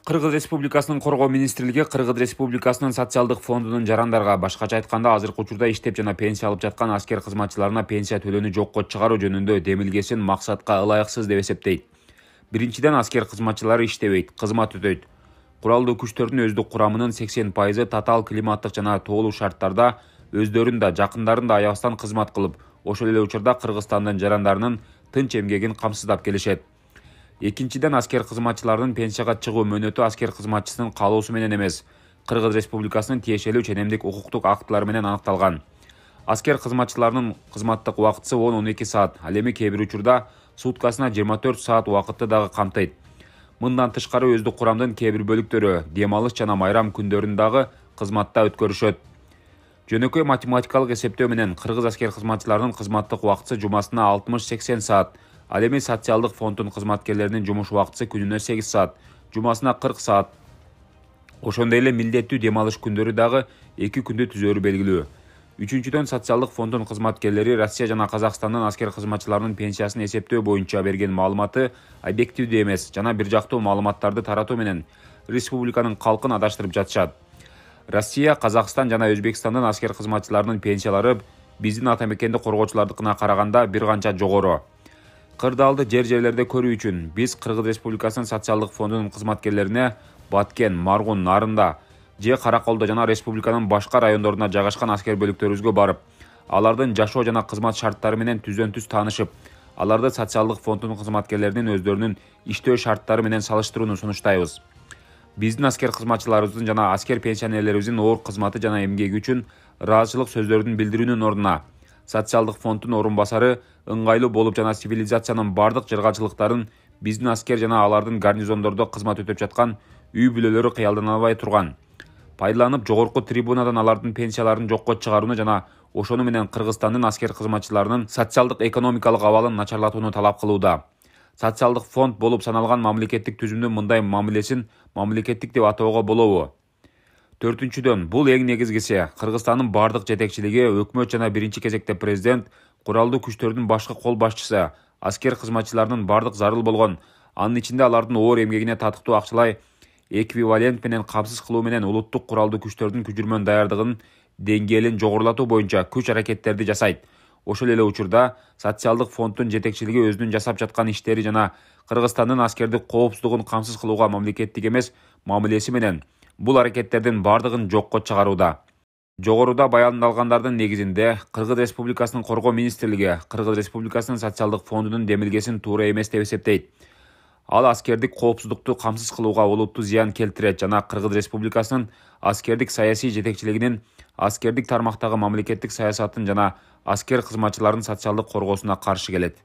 Кыргыз Республикасынын Коргоо министрлиги Кыргыз Республикасынын социалдык фондунун жарандарга, башкача айтканда азыркы учурда иштеп жана пенсия алып жаткан аскер кызматчыларына пенсия төлөөнү жокко чыгаруу жөнүндө демилгесин максатка ылайыксыз деп эсептейт. Биринчиден, аскер кызматчылары иштебейт, кызмат өтөйт. Куралдуу күчтөрдүн өздүк курамынын 80% татаал климаттык жана тоолуу шарттарда өздөрүн да, жакындарын да аябастан кызмат кылып, ошол эле учурда Кыргызстандын жарандарынын тынч эмгегин камсыздап келишет. Экинчиден, аскер кызматчылардын пенсияга чыгуу мөөнөтү аскер кызматчысынын каалоосу менен эмес, Кыргыз Республикасынын тиешелүү ченемдик укуктук актылары менен аныкталган. Аскер кызматчыларынын кызматтык убактысы 10-12 саат, ал эми кээ бир учурда суткасына 24 саат убакытты дагы камтыйт. Мындан тышкары өздүк курамдын кээ бир бөлүктөрү дем алыш жана майрам күндөрүн дагы кызматта өткөрүшөт. Жөнөкөй математикалык эсептөө менен кыргыз аскер кызматчыларынын кызматтык убактысы жумасына 60-80 саат, ал эми социалдык фонддун кызматкерлеринин жумуш убактысы күнүнө 8 саат, жумасына 40 саат. Ошондой эле милдеттүү дем алыш күндөрү дагы 2 күндү түзөөрү белгилүү. Үчүнчүдөн, социалдык фонддун кызматкерлери Россия жана Казакстандын аскер кызматчыларынын пенсиясын эсептөө боюнча берген маалыматы объективдүү эмес жана бир жактуу маалыматтарды таратуу менен республиканын калкын адаштырып жатышат. Россия, Казакстан жана Өзбекстандын аскер кызматчыларынын пенсиялары биздин ата мекенди коргоочулардыкына караганда бир канча жогору. Кырдаалды жерлерде көрүү үчүн биз Кыргыз Республикасынын социалдык фондунун кызматкерлерине Баткен, Маргун, Нарында же Караколдо жана республиканын башка райондоруна жайгашкан аскер бөлүктөрүбүзгө барып, алардын жашоо жана кызмат шарттары менен түздөн-түз таанышып, аларды социалдык фонддун кызматкерлеринин өздөрүнүн иштөө шарттары менен салыштырууну сунуштайбыз. Биздин аскер кызматчыларыбыздын жана аскер пенсионерлерибиздин оор кызматы жана эмгеги үчүн ыраазычылык сөздөрдүн билдирүүнүн ордуна социалдык фонддун орун басары ыңгайлуу болуп жана цивилизациянын бардык жыргалчылыктарын биздин аскер жана алардын гарнизондордо кызмат өтөп жаткан үй бүлөлөрү кыялдана албай турган. Пайдаланып, жогорку трибунадан алардын пенсияларын жокко чыгарууну жана ошону менен Кыргызстандын аскер кызматчыларынын социалдык экономикалык абалын начарлатууну талап кылууда. Социалдык фонд болуп саналган мамлекеттик түзүмдүн мындай мамилесин мамлекеттик деп атоого болобу? Төртүнчүдөн, бул эң негизгиси, Кыргызстандын бардык жетекчилиги, өкмөт жана биринчи кезекте президент, куралдуу күчтөрдүн башкы кол башчысы, аскер кызматчыларынын бардык зарыл болгон, анын ичинде алардын оор эмгегине татыктуу акчалай эквивалент менен камсыз кылуу менен улуттук куралдуу күчтөрдүн күчүрмөн даярдыгынын деңгээлин жогорулатуу боюнча күч аракеттерди жасайт. Ошол эле учурда социалдык фонддун жетекчилиги өзүнүн жасап жаткан иштери жана Кыргызстандын аскердик коопсуздугун камсыз кылууга мамлекеттик эмес мамилеси менен бул аракеттердин бардыгын жокко чыгарууда. Жогоруда баяндалгандардын негизинде Кыргыз Республикасынын Коргоо министрлиги Кыргыз Республикасынын социалдык фондунун демилгесин туура эмес деп эсептейт. Ал аскердик коопсуздукту камсыз кылууга олуттуу зыян келтирет жана Кыргыз Республикасынын аскердик саясий жетекчилигинин аскердик тармактагы мамлекеттик саясатын жана аскер кызматчыларынын социалдык коргоосуна каршы келет.